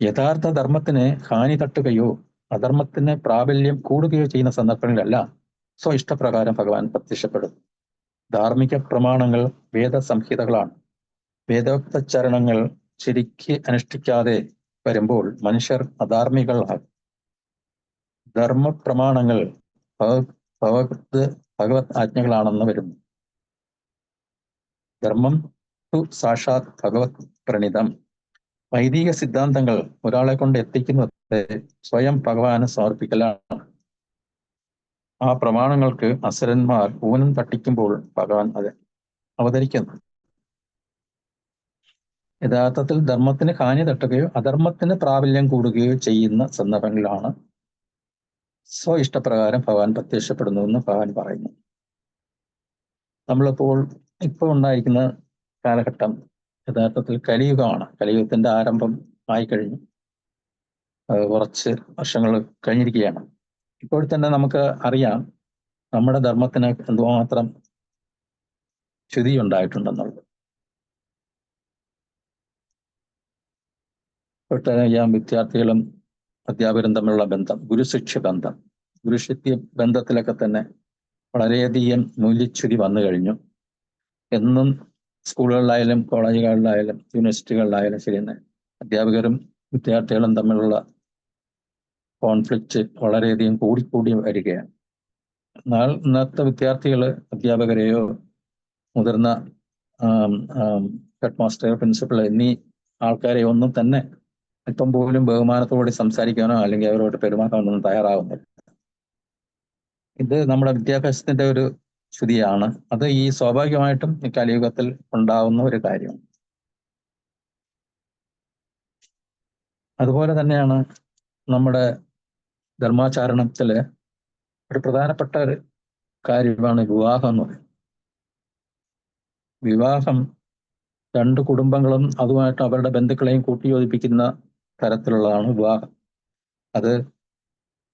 യഥാർത്ഥ ധർമ്മത്തിന് ഹാനി തട്ടുകയോ അധർമ്മത്തിന് പ്രാബല്യം കൂടുകയോ ചെയ്യുന്ന സന്ദർഭങ്ങളിലല്ല സ്വഇഷ്ടപ്രകാരം ഭഗവാൻ പ്രത്യക്ഷപ്പെടും. ധാർമ്മിക പ്രമാണങ്ങൾ വേദസംഹിതകളാണ്. വേദോക്ത ചരണങ്ങൾ ശരിക്ക് അനുഷ്ഠിക്കാതെ വരുമ്പോൾ മനുഷ്യർ അധാർമികളാകും. ധർമ്മപ്രമാണങ്ങൾ ഭഗവത് ആജ്ഞകളാണെന്ന് വരുന്നു. ധർമ്മം തു സാക്ഷാത് ഭഗവത് പ്രണിതം. വൈദിക സിദ്ധാന്തങ്ങൾ ഒരാളെ കൊണ്ട് എത്തിക്കുന്നത് സ്വയം ഭഗവാന് സമർപ്പിക്കലാണ്. ആ പ്രമാണങ്ങൾക്ക് അസുരന്മാർ ഊനം തട്ടിക്കുമ്പോൾ ഭഗവാൻ അത് അവതരിക്കുന്നു. യഥാർത്ഥത്തിൽ ധർമ്മത്തിന് ഹാനി തട്ടുകയോ അധർമ്മത്തിന് പ്രാബല്യം കൂടുകയോ ചെയ്യുന്ന സന്ദർഭങ്ങളിലാണ് സ്വ ഇഷ്ടപ്രകാരം ഭഗവാൻ പ്രത്യക്ഷപ്പെടുന്നുവെന്ന് ഭഗവാൻ പറയുന്നു. ഇപ്പോൾ ഉണ്ടായിരിക്കുന്ന കാലഘട്ടം യഥാർത്ഥത്തിൽ കലിയുഗമാണ്. കലിയുഗത്തിന്റെ ആരംഭം ആയിക്കഴിഞ്ഞു. കുറച്ച് വർഷങ്ങൾ കഴിഞ്ഞിരിക്കുകയാണ്. ഇപ്പോൾ തന്നെ നമുക്ക് അറിയാം നമ്മുടെ ധർമ്മത്തിന് എന്തുമാത്രം ച്യുതി ഉണ്ടായിട്ടുണ്ടെന്നുള്ളത്. ഒട്ടനേകം വിദ്യാർത്ഥികളും അധ്യാപകരും തമ്മിലുള്ള ബന്ധം, ഗുരുശിഷ്യ ബന്ധം, ഗുരുശിഷ്യ ബന്ധത്തിലൊക്കെ തന്നെ വളരെയധികം മൂല്യച്യുതി വന്നു കഴിഞ്ഞു. എന്നും സ്കൂളുകളിലായാലും കോളേജുകളിലായാലും യൂണിവേഴ്സിറ്റികളിലായാലും ശരി തന്നെ അധ്യാപകരും വിദ്യാർത്ഥികളും തമ്മിലുള്ള കോൺഫ്ലിക്റ്റ് വളരെയധികം കൂടിക്കൂടി വരികയാണ്. എന്നാൽ ഇന്നത്തെ വിദ്യാർത്ഥികൾ അധ്യാപകരെയോ മുതിർന്ന ഹെഡ് മാസ്റ്റർ, പ്രിൻസിപ്പൽ എന്നീ ആൾക്കാരെ ഒന്നും തന്നെ അല്പം പോലും ബഹുമാനത്തോടെ സംസാരിക്കാനോ അല്ലെങ്കിൽ അവരോട് പെരുമാറാനൊന്നും തയ്യാറാവുന്നില്ല. ഇത് നമ്മുടെ വിദ്യാഭ്യാസത്തിന്റെ ഒരു സ്ഥിതിയാണ്. അത് ഈ സ്വാഭാവികമായിട്ടും ഈ കലിയുഗത്തിൽ ഉണ്ടാവുന്ന ഒരു കാര്യമാണ്. അതുപോലെ തന്നെയാണ് നമ്മുടെ ധർമാചാരണത്തില് ഒരു പ്രധാനപ്പെട്ട ഒരു കാര്യമാണ് വിവാഹം എന്ന് പറയുന്നത്. വിവാഹം രണ്ട് കുടുംബങ്ങളും അതുമായിട്ട് അവരുടെ ബന്ധുക്കളെയും കൂട്ടിയോജിപ്പിക്കുന്ന തരത്തിലുള്ളതാണ് വിവാഹം. അത്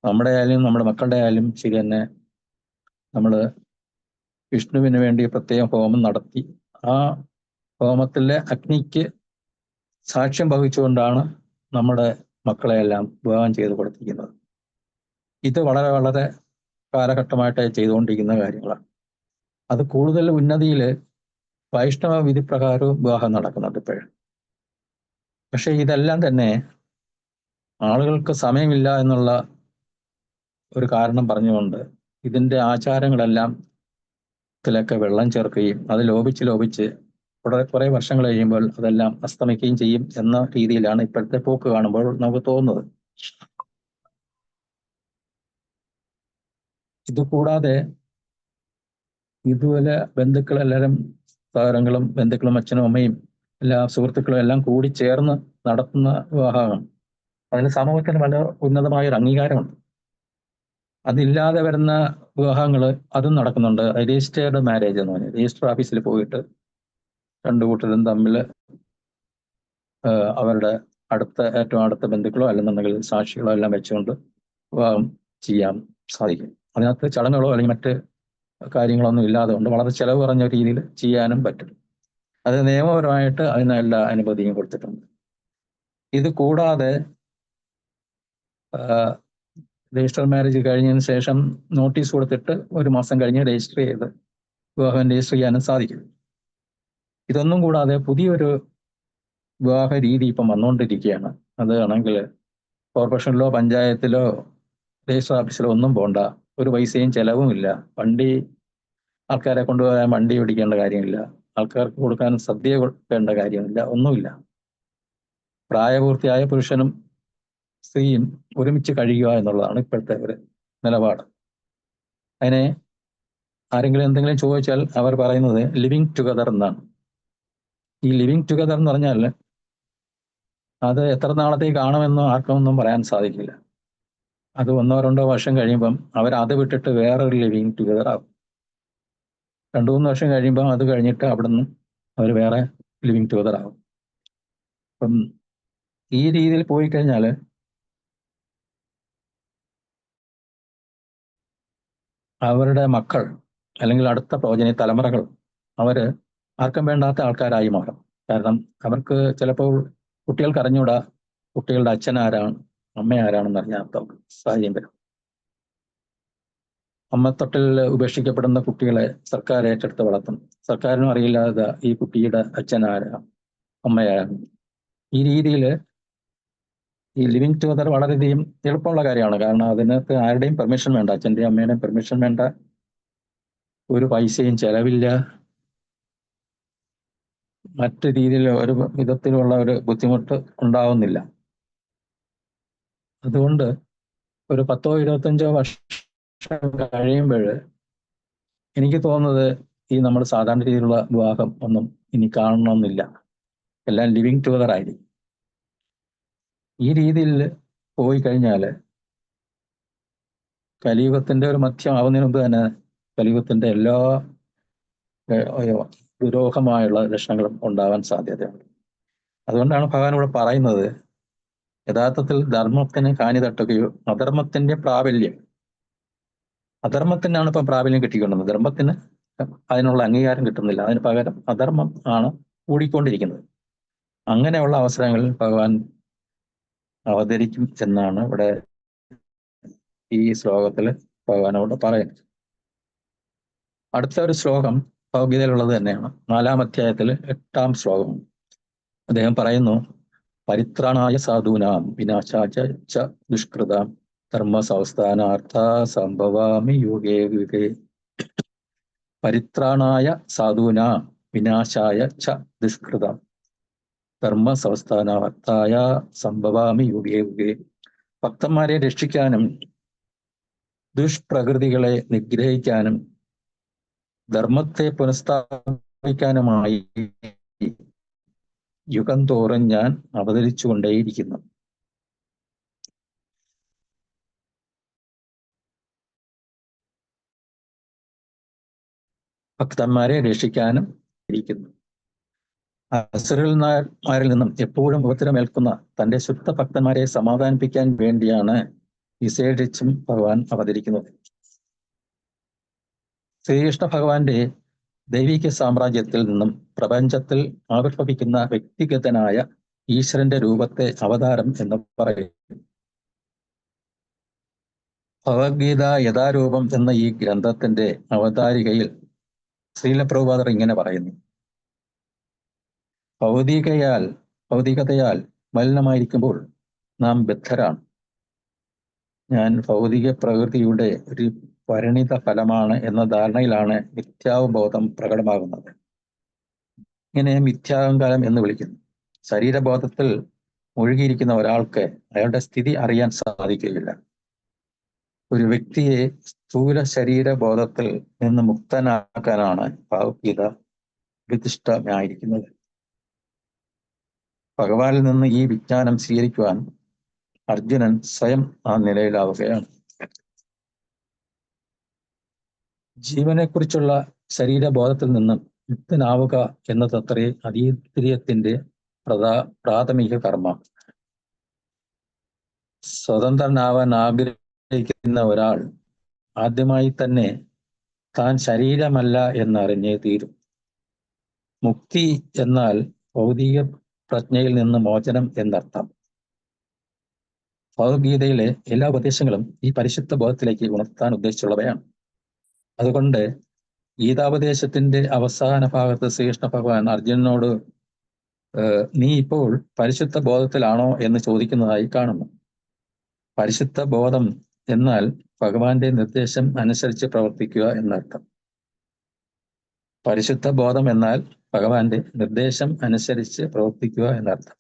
നമ്മുടെ ആയാലും നമ്മുടെ മക്കളുടെ ആയാലും ശരി തന്നെ നമ്മൾ വിഷ്ണുവിന് വേണ്ടി പ്രത്യേകം ഹോമം നടത്തി ആ ഹോമത്തിലെ അഗ്നിക്ക് സാക്ഷ്യം വഹിച്ചുകൊണ്ടാണ് നമ്മുടെ മക്കളെയെല്ലാം വിവാഹം ചെയ്ത് കൊടുത്തിരിക്കുന്നത്. ഇത് വളരെ വളരെ കാലഘട്ടമായിട്ട് ചെയ്തുകൊണ്ടിരിക്കുന്ന കാര്യങ്ങളാണ്. അത് കൂടുതൽ ഉന്നതിയിൽ വൈഷ്ണവ വിധി പ്രകാരവും വിവാഹം നടക്കുന്നുണ്ട് ഇപ്പോഴും. പക്ഷെ ഇതെല്ലാം തന്നെ ആളുകൾക്ക് സമയമില്ല എന്നുള്ള ഒരു കാരണം പറഞ്ഞുകൊണ്ട് ഇതിൻ്റെ ആചാരങ്ങളെല്ലാം ത്തിലൊക്കെ വെള്ളം ചേർക്കുകയും അത് ലോപിച്ച് കുറെ വർഷങ്ങൾ കഴിയുമ്പോൾ അതെല്ലാം അസ്തമിക്കുകയും ചെയ്യും എന്ന രീതിയിലാണ് ഇപ്പോഴത്തെ പോക്ക് കാണുമ്പോൾ നമുക്ക് തോന്നുന്നത്. ഇതുകൂടാതെ ഇതുപോലെ ബന്ധുക്കളെല്ലാവരും സഹോദരങ്ങളും ബന്ധുക്കളും അച്ഛനും അമ്മയും എല്ലാ സുഹൃത്തുക്കളും എല്ലാം കൂടി ചേർന്ന് നടത്തുന്ന വിവാഹമാണ്. അതിന് സമൂഹത്തിന് വളരെ ഉന്നതമായ ഒരു അംഗീകാരമുണ്ട്. അതില്ലാതെ വരുന്ന വിവാഹങ്ങൾ അതും നടക്കുന്നുണ്ട്. രജിസ്റ്റേർഡ് മാരേജ് എന്ന് പറഞ്ഞാൽ രജിസ്റ്റർ ഓഫീസിൽ പോയിട്ട് രണ്ടു കൂട്ടരും തമ്മിൽ അവരുടെ ഏറ്റവും അടുത്ത ബന്ധുക്കളോ അല്ലെന്നുണ്ടെങ്കിൽ സാക്ഷികളോ എല്ലാം വെച്ചുകൊണ്ട് വിവാഹം ചെയ്യാൻ സാധിക്കും. അതിനകത്ത് ചടങ്ങുകളോ അല്ലെങ്കിൽ മറ്റ് കാര്യങ്ങളൊന്നും ഇല്ലാതെ കൊണ്ട് വളരെ ചെലവ് കുറഞ്ഞ രീതിയിൽ ചെയ്യാനും പറ്റും. അത് നിയമപരമായിട്ട് അതിന് എല്ലാ അനുമതിയും കൊടുത്തിട്ടുണ്ട്. ഇത് കൂടാതെ രജിസ്റ്റർ മാരേജ് കഴിഞ്ഞതിന് ശേഷം നോട്ടീസ് കൊടുത്തിട്ട് ഒരു മാസം കഴിഞ്ഞ് രജിസ്റ്റർ ചെയ്ത് വിവാഹം രജിസ്റ്റർ ചെയ്യാനും സാധിക്കും. ഇതൊന്നും കൂടാതെ പുതിയൊരു വിവാഹ രീതി ഇപ്പം വന്നുകൊണ്ടിരിക്കുകയാണ്. അത് ആണെങ്കിൽ കോർപ്പറേഷനിലോ പഞ്ചായത്തിലോ രജിസ്റ്റർ ഓഫീസിലോ ഒന്നും പോണ്ട, ഒരു പൈസയും ചെലവുമില്ല. ആൾക്കാരെ കൊണ്ടുപോകാൻ വണ്ടി ഓടിക്കേണ്ട കാര്യമില്ല, ആൾക്കാർക്ക് കൊടുക്കാൻ സദ്യ കൊടുക്കേണ്ട കാര്യമില്ല, ഒന്നുമില്ല. പ്രായപൂർത്തിയായ പുരുഷനും സ്ത്രീയും ഒരുമിച്ച് കഴിയുക എന്നുള്ളതാണ് ഇപ്പോഴത്തെ ഒരു നിലപാട്. അതിനെ ആരെങ്കിലും എന്തെങ്കിലും ചോദിച്ചാൽ അവർ പറയുന്നത് ലിവിങ് ടുഗദർ എന്നാണ്. ഈ ലിവിങ് ടുഗദർ എന്ന് പറഞ്ഞാൽ അത് എത്ര നാളത്തേക്ക് കാണുമെന്നോ ആർക്കൊന്നും പറയാൻ സാധിക്കില്ല. അത് 1-2 വർഷം കഴിയുമ്പം അത് വിട്ടിട്ട് വേറൊരു ലിവിങ് ടുഗദർ ആകും. 2-3 വർഷം കഴിയുമ്പം അത് കഴിഞ്ഞിട്ട് അവിടുന്ന് അവർ വേറെ ലിവിങ് ടുഗദർ ആകും. അപ്പം ഈ രീതിയിൽ പോയി കഴിഞ്ഞാൽ അവരുടെ മക്കൾ അല്ലെങ്കിൽ അടുത്ത പ്രോജനി തലമുറകൾ അവർ ആർക്കും വേണ്ടാത്ത ആൾക്കാരായി മാറും. കാരണം അവർക്ക് ചിലപ്പോൾ കുട്ടികൾക്ക് അറിഞ്ഞൂടാ കുട്ടികളുടെ അച്ഛൻ ആരാണ് അമ്മ ആരാണെന്ന് അറിഞ്ഞാത്ത സാഹചര്യം വരും. അമ്മത്തൊട്ടിൽ ഉപേക്ഷിക്കപ്പെടുന്ന കുട്ടികളെ സർക്കാർ ഏറ്റെടുത്ത് വളർത്തും. സർക്കാരിനും അറിയില്ലാതെ ഈ കുട്ടിയുടെ അച്ഛൻ ആരാ അമ്മയാരാണ്. ഈ രീതിയിൽ ഈ ലിവിങ് ടുഗദർ വളരെയധികം എളുപ്പമുള്ള കാര്യമാണ്. കാരണം അതിനകത്ത് ആരുടെയും പെർമിഷൻ വേണ്ട, അച്ഛൻ്റെയും അമ്മയുടെയും പെർമിഷൻ വേണ്ട, ഒരു പൈസയും ചെലവില്ല, മറ്റു രീതിയിൽ ഒരു വിധത്തിലുള്ള ഒരു ബുദ്ധിമുട്ട് ഉണ്ടാവുന്നില്ല. അതുകൊണ്ട് ഒരു 10-25 വർഷം കഴിയുമ്പോൾ എനിക്ക് തോന്നുന്നത് ഈ നമ്മൾ സാധാരണ രീതിയിലുള്ള വിവാഹം ഒന്നും ഇനി കാണണമെന്നില്ല, എല്ലാം ലിവിങ് ടുഗദർ ആയിരിക്കും. ഈ രീതിയിൽ പോയി കഴിഞ്ഞാൽ കലിയുഗത്തിന്റെ ഒരു മധ്യം ആവുന്നതിന് മുമ്പ് തന്നെ കലിയുഗത്തിന്റെ എല്ലാ ദുരൂഹമായുള്ള ലക്ഷണങ്ങളും ഉണ്ടാവാൻ സാധ്യതയുണ്ട്. അതുകൊണ്ടാണ് ഭഗവാൻ ഇവിടെ പറയുന്നത് യഥാർത്ഥത്തിൽ ധർമ്മത്തിന് ഹാനി തട്ടുകയോ അധർമ്മത്തിന്റെ അധർമ്മത്തിനാണ് ഇപ്പം പ്രാബല്യം കിട്ടിക്കൊണ്ടുന്നത്. ധർമ്മത്തിന് അതിനുള്ള അംഗീകാരം കിട്ടുന്നില്ല, അതിന് പകരം അധർമ്മം ആണ് കൂടിക്കൊണ്ടിരിക്കുന്നത്. അങ്ങനെയുള്ള അവസരങ്ങളിൽ ഭഗവാൻ അവതരിക്കും എന്നാണ് ഇവിടെ ഈ ശ്ലോകത്തിൽ ഭഗവാനോട് പറയുന്നത്. അടുത്ത ഒരു ശ്ലോകം ഭഗവത്ഗീതയിലുള്ളത് തന്നെയാണ്. 4-ാം അധ്യായത്തിൽ 8-ാം ശ്ലോകം. അദ്ദേഹം പറയുന്നു, പരിത്രാണായ സാധൂനാം വിനാശായ ച ദുഷ്കൃതാം ധർമ്മ സംസ്ഥാനാർത്ഥ സംഭവാമി യുഗേ യുഗേ. പരിത്രാണായ സാധൂനാം വിനാശായ ച ദുഷ്കൃതാം ധർമ്മ സംസ്ഥാനാർത്ഥായ സംഭവാമി യുഗേ യുഗേ. ഭക്തന്മാരെ രക്ഷിക്കാനും ദുഷ്പ്രകൃതികളെ നിഗ്രഹിക്കാനും ധർമ്മത്തെ പുനഃസ്ഥാപിക്കാനുമായി യുഗം തോറും ഞാൻ അവതരിച്ചുകൊണ്ടേയിരിക്കുന്നു. ഭക്തന്മാരെ രക്ഷിക്കാനും ഇരിക്കുന്നു. അസുരന്മാരിൽ നിന്നും എപ്പോഴും ഉപദ്രവമേൽക്കുന്ന തന്റെ ശുദ്ധ ഭക്തന്മാരെ സമാധാനിപ്പിക്കാൻ വേണ്ടിയാണ് വിശേഷിച്ചും ഭഗവാൻ അവതരിക്കുന്നത്. ശ്രീകൃഷ്ണ ഭഗവാന്റെ ദൈവിക സാമ്രാജ്യത്തിൽ നിന്നും പ്രപഞ്ചത്തിൽ ആവിർഭവിക്കുന്ന വ്യക്തിഗതനായ ഈശ്വരന്റെ രൂപത്തെ അവതാരം എന്ന് പറയും. ഭഗവത്ഗീത യഥാരൂപം എന്ന ഈ ഗ്രന്ഥത്തിന്റെ അവതാരികയിൽ ശ്രീല പ്രഭുപാദർ ഇങ്ങനെ പറയുന്നു: ഭൗതികതയാൽ മലിനമായിരിക്കുമ്പോൾ നാം ബദ്ധരാണ്. ഞാൻ ഭൗതിക പ്രകൃതിയുടെ ഒരു പരിണിത ഫലമാണ് എന്ന ധാരണയിലാണ് മിഥ്യാവബോധം പ്രകടമാകുന്നത്. ഇങ്ങനെ മിഥ്യാഹങ്കാരം എന്ന് വിളിക്കുന്നു. ശരീരബോധത്തിൽ മുഴുകിയിരിക്കുന്ന ഒരാൾക്ക് അയാളുടെ സ്ഥിതി അറിയാൻ സാധിക്കുകയില്ല. ഒരു വ്യക്തിയെ സ്ഥൂല ശരീരബോധത്തിൽ നിന്ന് മുക്തനാക്കാനാണ് ഭഗവത്ഗീത വിദിഷ്ടമായിരിക്കുന്നത്. ഭഗവാനിൽ നിന്ന് ഈ വിജ്ഞാനം സ്വീകരിക്കുവാൻ അർജുനൻ സ്വയം ആ നിലയിലാവുകയാണ്. ജീവനെക്കുറിച്ചുള്ള ശരീരബോധത്തിൽ നിന്നും മുക്തനാവുക എന്നതത്രേ അതീന്ദ്രിയത്തിന്റെ പ്രാഥമിക കർമ്മം. സ്വതന്ത്രനാവാൻ ആഗ്രഹിക്കുന്ന ഒരാൾ ആദ്യമായി തന്നെ താൻ ശരീരമല്ല എന്നറിഞ്ഞേ തീരും. മുക്തി എന്നാൽ ഭൗതിക പ്രജ്ഞയിൽ നിന്ന് മോചനം എന്നർത്ഥം. ഭഗവത്ഗീതയിലെ എല്ലാ ഉപദേശങ്ങളും ഈ പരിശുദ്ധ ബോധത്തിലേക്ക് ഉണർത്താൻ ഉദ്ദേശിച്ചുള്ളവയാണ്. അതുകൊണ്ട് ഗീതാപദേശത്തിന്റെ അവസാന ഭാഗത്ത് ശ്രീകൃഷ്ണ ഭഗവാൻ അർജുനനോട് നീ ഇപ്പോൾ പരിശുദ്ധ ബോധത്തിലാണോ എന്ന് ചോദിക്കുന്നതായി കാണുന്നു. പരിശുദ്ധ ബോധം എന്നാൽ ഭഗവാന്റെ നിർദ്ദേശം അനുസരിച്ച് പ്രവർത്തിക്കുക എന്നർത്ഥം. പരിശുദ്ധ ബോധം എന്നാൽ ഭഗവാന്റെ നിർദ്ദേശം അനുസരിച്ച് പ്രവർത്തിക്കുക എന്നർത്ഥം.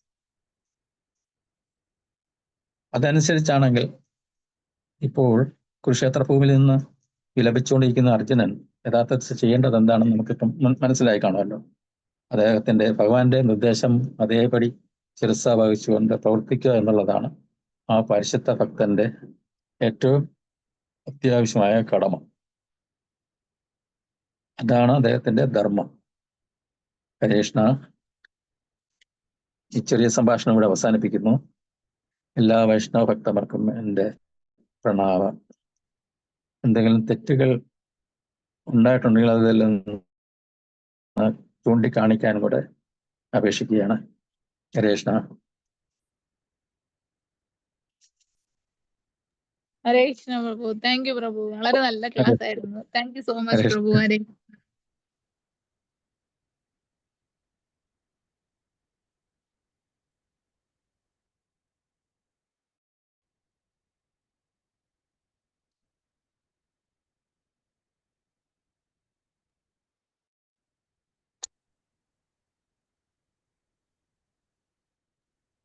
അതനുസരിച്ചാണെങ്കിൽ ഇപ്പോൾ കുരുക്ഷേത്ര ഭൂമിയിൽ നിന്ന് വിലപിച്ചുകൊണ്ടിരിക്കുന്ന അർജുനൻ യഥാർത്ഥത്തിൽ ചെയ്യേണ്ടത് എന്താണെന്ന് നമുക്കിപ്പം മനസ്സിലായി കാണുമല്ലോ. അദ്ദേഹത്തിന്റെ ഭഗവാന്റെ നിർദ്ദേശം അതേപടി ശിരസ്സാ വഹിച്ചുകൊണ്ട് പ്രവർത്തിക്കുക എന്നുള്ളതാണ് ആ പരിശുദ്ധ ഭക്തന്റെ ഏറ്റവും അത്യാവശ്യമായ കടമ. അതാണ് അദ്ദേഹത്തിന്റെ ധർമ്മം. ഹരേ കൃഷ്ണ. ഈ ചെറിയ സംഭാഷണം ഇവിടെ അവസാനിപ്പിക്കുന്നു. എല്ലാ വൈഷ്ണവ ഭക്തന്മാർക്കും എൻ്റെ പ്രണാമം. എന്തെങ്കിലും തെറ്റുകൾ ഉണ്ടായിട്ടുണ്ടെങ്കിൽ അതെല്ലാം ചൂണ്ടിക്കാണിക്കാനും കൂടെ അപേക്ഷിക്കുകയാണ്. ഹരേ കൃഷ്ണ. ഹരേ കൃഷ്ണ പ്രഭു. താങ്ക് യു പ്രഭു. വളരെ നല്ല ക്ലാസ് ആയിരുന്നു. താങ്ക് യു സോ മച്ച് പ്രഭു. ഹരേ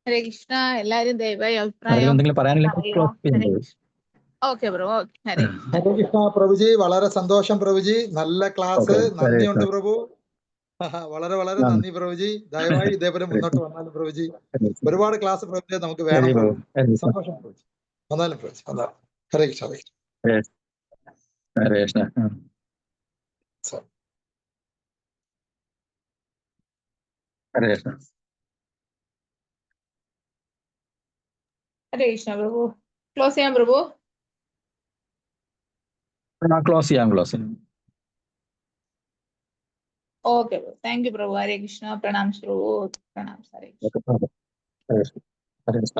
ഹരേ കൃഷ്ണ. എല്ലാരും ദയവായി അഭിപ്രായം ഓക്കെ ബ്രോ. ഓക്കെ. ഹരേ കൃഷ്ണ പ്രഭുജി. വളരെ സന്തോഷം പ്രഭുജി. നല്ല ക്ലാസ്. നന്ദിയുണ്ട് പ്രഭു. വളരെ വളരെ നന്ദി പ്രഭുജി. ദയവായി ഇതേപോലെ മുന്നോട്ട് വന്നാലും പ്രഭുജി. ഒരുപാട് ക്ലാസ് പ്രഭുജി നമുക്ക് വേണം. സന്തോഷം പ്രഭുജി. വന്നാലും പ്രഭുജി. ഹരേ കൃഷ്ണ. ഹരേ കൃഷ്ണ. ഹരേ കൃഷ്ണ. ഹരേ കൃഷ്ണ പ്രഭു. ക്ലോസ് ചെയ്യാം പ്രഭു. ക്ലോസ് ചെയ്യാം. Okay Prabhu. Thank you Prabhu. Hare Krishna. Pranam Prabhu. Pranam. Hare Krishna. Hare Krishna.